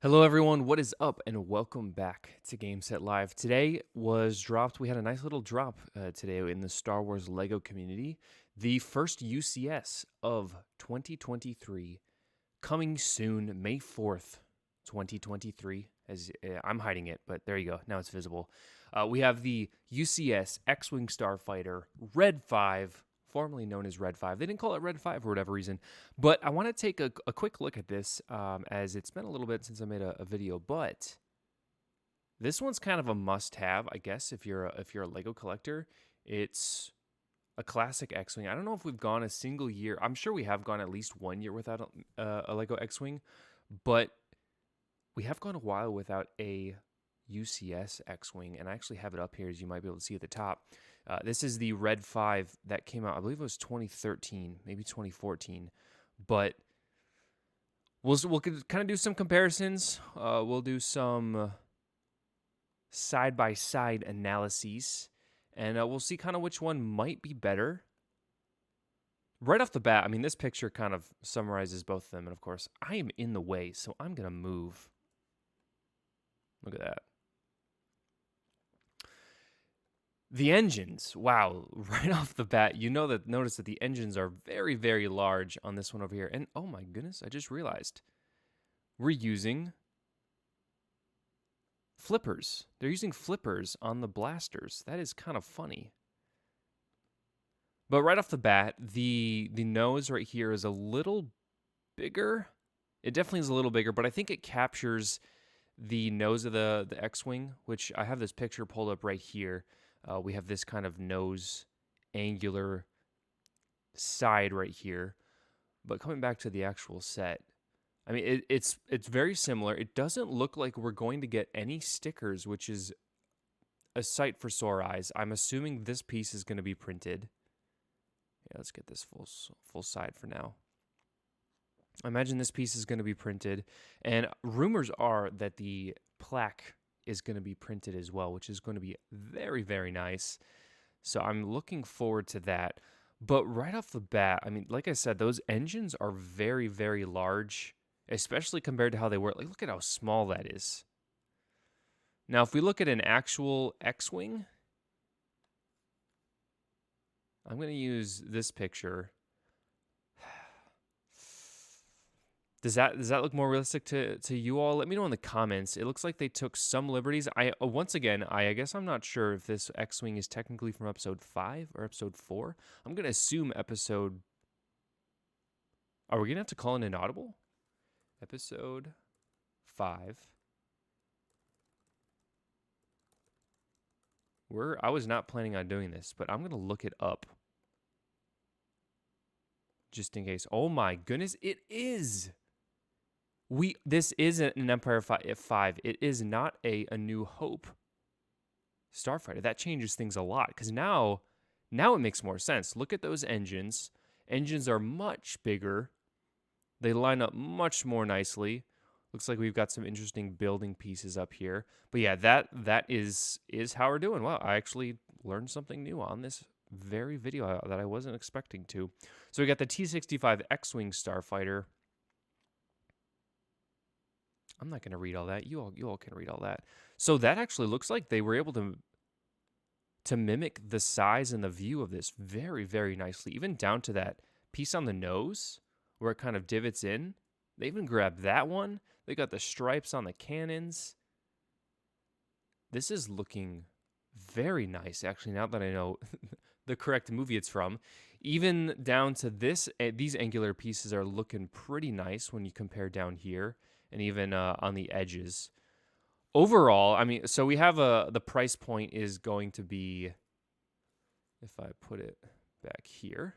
Hello, everyone. What is up? And welcome back to Game Set Live. Today was dropped. We had a nice little drop today in the Star Wars Lego community. The first UCS of 2023 coming soon, May 4th, 2023. As I'm hiding it, but there you go. Now it's visible. We have the UCS X-Wing Starfighter Red 5, formerly known as Red 5. They didn't call it Red 5 for whatever reason. But I want to take a quick look at this as it's been a little bit since I made a video. But this one's kind of a must-have, I guess, if you're a Lego collector. It's a classic X-Wing. I don't know if we've gone a single year. I'm sure we have gone at least 1 year without a Lego X-Wing. But we have gone a while without a UCS X-Wing, and I actually have it up here, as you might be able to see at the top. This is the Red 5 that came out, I believe it was 2013, maybe 2014. But we'll kind of do some comparisons. We'll do some side-by-side analyses, and we'll see kind of which one might be better. Right off the bat, I mean, this picture kind of summarizes both of them, and of course, I am in the way, so I'm going to move. Look at that. The engines, wow, right off the bat, notice that the engines are very, very large on this one over here. And oh my goodness, I just realized we're using flippers. They're using flippers on the blasters. That is kind of funny. But right off the bat, the nose right here is a little bigger. It definitely is a little bigger, but I think it captures the nose of the X-Wing, which I have this picture pulled up right here. We have this kind of nose angular side right here. But coming back to the actual set, I mean, it's very similar. It doesn't look like we're going to get any stickers, which is a sight for sore eyes. I'm assuming this piece is going to be printed. Yeah, let's get this full side for now. I imagine this piece is going to be printed, and rumors are that the plaque is going to be printed as well, which is going to be very, very nice. So I'm looking forward to that. But right off the bat, I mean, like I said, those engines are very, very large, especially compared to how they were. Like, look at how small that is. Now, if we look at an actual X-Wing, I'm going to use this picture. Does that look more realistic to you all? Let me know in the comments. It looks like they took some liberties. Once again, I guess I'm not sure if this X-Wing is technically from episode 5 or episode 4. I'm going to assume episode... Are we going to have to call in an audible? Episode 5. I was not planning on doing this, but I'm going to look it up. Just in case. Oh my goodness, it is! This is an Empire 5. It is not a New Hope Starfighter. That changes things a lot, because now it makes more sense. Look at those engines. Engines are much bigger. They line up much more nicely. Looks like we've got some interesting building pieces up here. But yeah, that is how we're doing. Wow, I actually learned something new on this very video that I wasn't expecting to. So we got the T-65 X-Wing Starfighter. I'm not going to read all that. You all can read all that. So that actually looks like they were able to mimic the size and the view of this very, very nicely. Even down to that piece on the nose where it kind of divots in. They even grabbed that one. They got the stripes on the cannons. This is looking very nice, actually, now that I know the correct movie it's from. Even down to this, these angular pieces are looking pretty nice when you compare down here and even on the edges. Overall, I mean, so we have the price point is going to be, if I put it back here,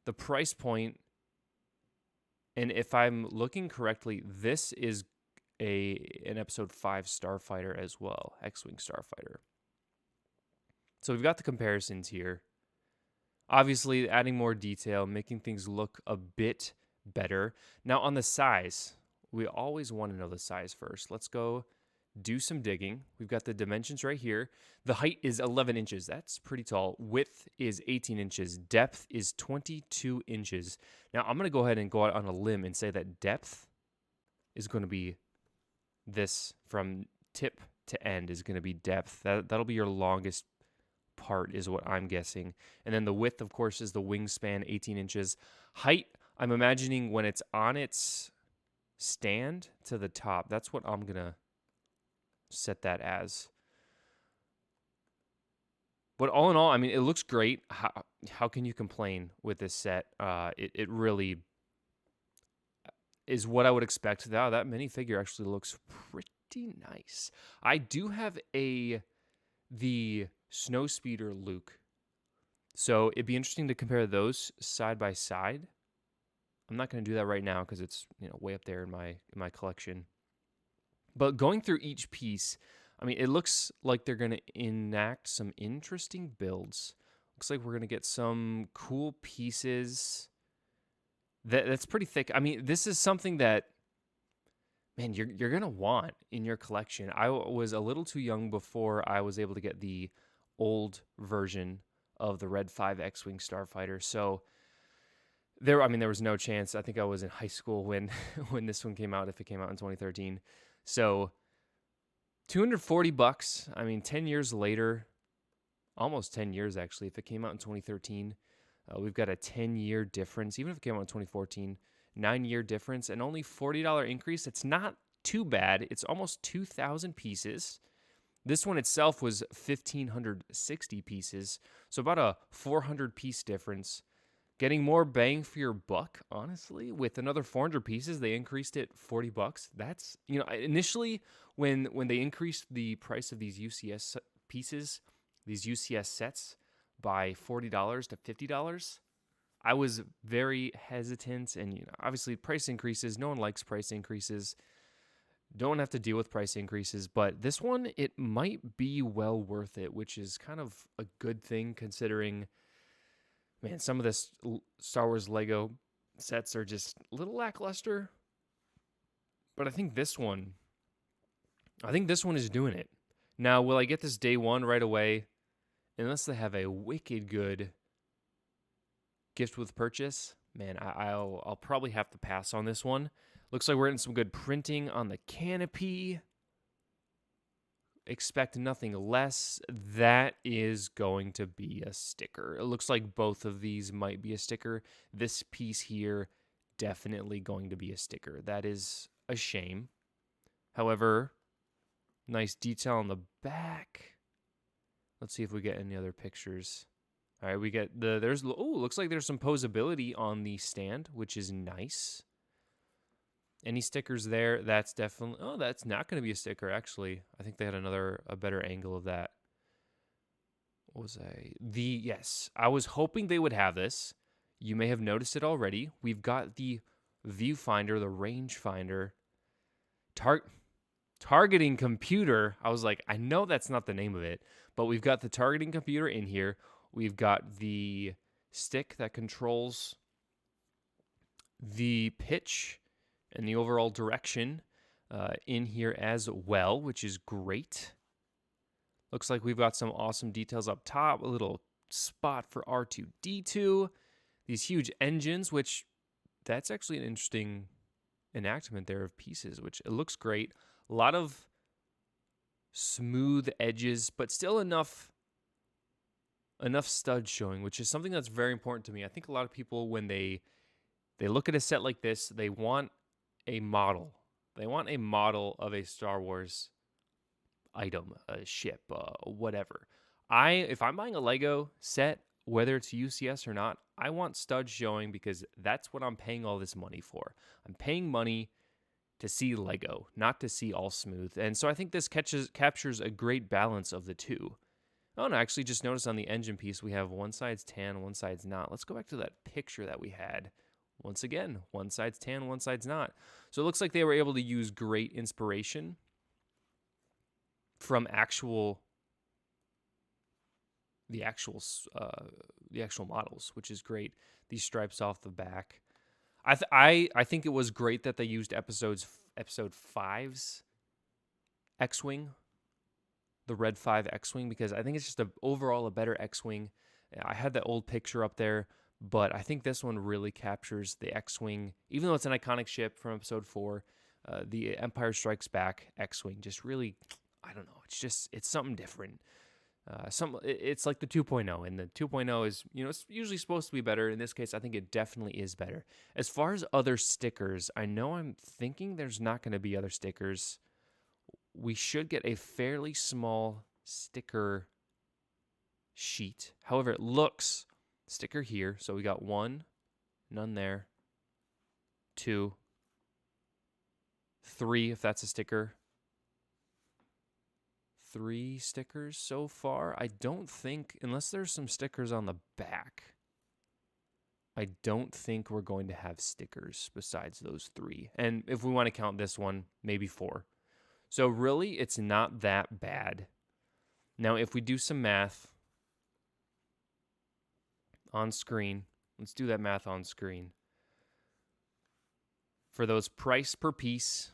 the price point, and if I'm looking correctly, this is an episode 5 Starfighter as well, X-Wing Starfighter. So we've got the comparisons here. Obviously, adding more detail, making things look a bit better. Now, on the size, we always want to know the size first. Let's go do some digging. We've got the dimensions right here. The height is 11 inches. That's pretty tall. Width is 18 inches. Depth is 22 inches. Now, I'm going to go ahead and go out on a limb and say that depth is going to be this from tip to end is going to be depth. That'll be your longest part is what I'm guessing. And then the width, of course, is the wingspan, 18 inches. Height, I'm imagining when it's on its stand to the top. That's what I'm going to set that as. But all in all, I mean, it looks great. How can you complain with this set? It really is what I would expect. Wow, that minifigure actually looks pretty nice. I do have the Snowspeeder Luke, so it'd be interesting to compare those side by side. I'm not going to do that right now because it's way up there in my collection. But going through each piece, I mean, it looks like they're going to enact some interesting builds. Looks like we're going to get some cool pieces. That's pretty thick. I mean, this is something that, man, you're going to want in your collection. I was a little too young before I was able to get the old version of the Red 5 X-Wing Starfighter. So there was no chance. I think I was in high school when when this one came out, if it came out in 2013. So $240. I mean, 10 years later, almost 10 years actually. If it came out in 2013, we've got a 10-year difference. Even if it came out in 2014, 9-year difference and only $40 increase. It's not too bad. It's almost 2,000 pieces. This one itself was 1,560 pieces, so about a 400 piece difference. Getting more bang for your buck, honestly. With another 400 pieces, they increased it $40. That's, initially when they increased the price of these UCS pieces, these UCS sets by $40 to $50, I was very hesitant. And obviously price increases, no one likes price increases. Don't have to deal with price increases, but this one, it might be well worth it, which is kind of a good thing considering, man, some of this Star Wars Lego sets are just a little lackluster. But I think this one is doing it. Now, will I get this day one right away? Unless they have a wicked good gift with purchase, man, I'll probably have to pass on this one. Looks like we're getting some good printing on the canopy. Expect nothing less. That is going to be a sticker. It looks like both of these might be a sticker. This piece here, definitely going to be a sticker. That is a shame. However, nice detail on the back. Let's see if we get any other pictures. All right, we get looks like there's some posability on the stand, which is nice. Any stickers there? That's definitely... Oh, that's not going to be a sticker, actually. I think they had a better angle of that. What was yes. I was hoping they would have this. You may have noticed it already. We've got the viewfinder, the rangefinder. Targeting computer. I was like, I know that's not the name of it, but we've got the targeting computer in here. We've got the stick that controls the pitch and the overall direction in here as well, which is great. Looks like we've got some awesome details up top, a little spot for R2-D2, these huge engines, which that's actually an interesting enactment there of pieces, which it looks great. A lot of smooth edges, but still enough studs showing, which is something that's very important to me. I think a lot of people, when they look at a set like this, they want a model. They want a model of a Star Wars item, a ship, whatever. If I'm buying a Lego set, whether it's UCS or not, I want studs showing because that's what I'm paying all this money for. I'm paying money to see Lego, not to see all smooth. And so I think this captures a great balance of the two. Oh, no, I actually just noticed on the engine piece, we have one side's tan, one side's not. Let's go back to that picture that we had. Once again, one side's tan, one side's not. So it looks like they were able to use great inspiration from the actual models, which is great. These stripes off the back. I think it was great that they used episode 5's X-Wing, the Red 5 X-Wing, because I think it's just overall a better X-Wing. I had that old picture up there, but I think this one really captures the X-Wing, even though it's an iconic ship from episode 4. The Empire Strikes Back X-Wing just really, I don't know, it's something different. It's like the 2.0, and the 2.0 is, it's usually supposed to be better. In this case, I think it definitely is better. As far as other stickers, I know I'm thinking there's not going to be other stickers. We should get a fairly small sticker sheet. However, it looks sticker here. So we got 1, none there, 2, 3, if that's a sticker. 3 stickers so far. I don't think, unless there's some stickers on the back, I don't think we're going to have stickers besides those 3. And if we want to count this one, maybe 4. So really, it's not that bad. Now, if we do some math on screen, let's do that math on screen. For those price per piece,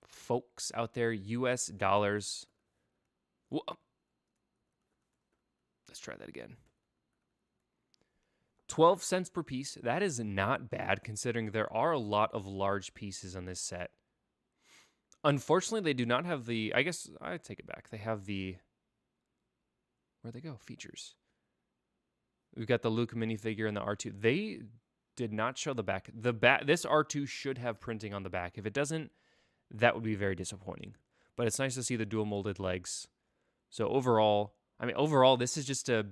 folks out there, US dollars. Let's try that again. 12 cents per piece. That is not bad considering there are a lot of large pieces on this set. Unfortunately, they do not have the, I guess I take it back. They have the, where'd they go? Features. We've got the Luke minifigure and the R2. They did not show the back. This R2 should have printing on the back. If it doesn't, that would be very disappointing. But it's nice to see the dual molded legs. So overall, this is just a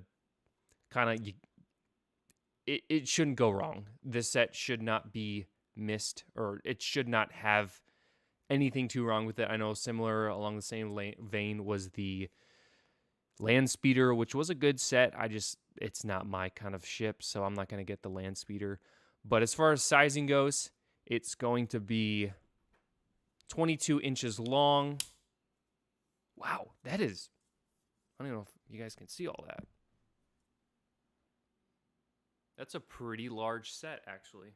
kind of, it shouldn't go wrong. This set should not be missed, or it should not have anything too wrong with it. I know similar along the same vein was the Land Speeder, which was a good set. It's not my kind of ship, so I'm not going to get the Land Speeder. But as far as sizing goes, it's going to be 22 inches long. Wow, that is, I don't know if you guys can see all that. That's a pretty large set, actually.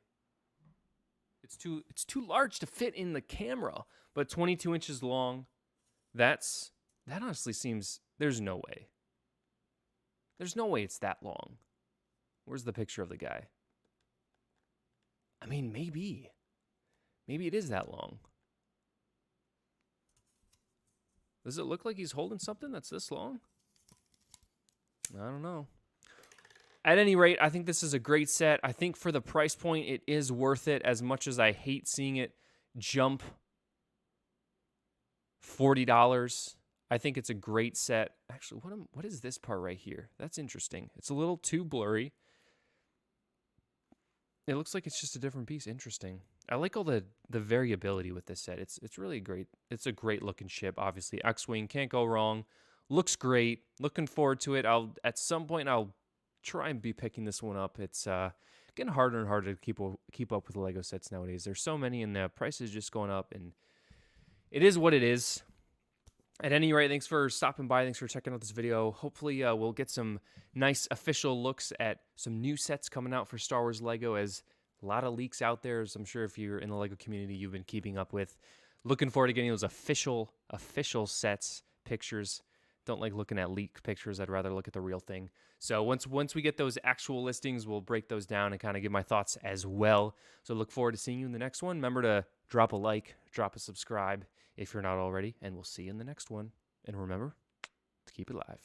It's too large to fit in the camera, but 22 inches long. That honestly seems, there's no way. There's no way it's that long. Where's the picture of the guy? I mean, maybe. Maybe it is that long. Does it look like he's holding something that's this long? I don't know. At any rate, I think this is a great set. I think for the price point, it is worth it, as much as I hate seeing it jump $40. I think it's a great set. Actually, what is this part right here? That's interesting. It's a little too blurry. It looks like it's just a different piece. Interesting. I like all the variability with this set. It's really great. It's a great looking ship. Obviously, X-Wing, can't go wrong. Looks great. Looking forward to it. At some point I'll try and be picking this one up. It's getting harder and harder to keep up with the Lego sets nowadays. There's so many, and the price is just going up, and it is what it is. At any rate, thanks for stopping by. Thanks for checking out this video. Hopefully, we'll get some nice official looks at some new sets coming out for Star Wars Lego, as a lot of leaks out there, as I'm sure if you're in the Lego community, you've been keeping up with. Looking forward to getting those official sets, pictures. Don't like looking at leaked pictures. I'd rather look at the real thing. So once we get those actual listings, we'll break those down and kind of give my thoughts as well. So look forward to seeing you in the next one. Remember to drop a like, drop a subscribe if you're not already, and we'll see you in the next one. And remember to keep it live.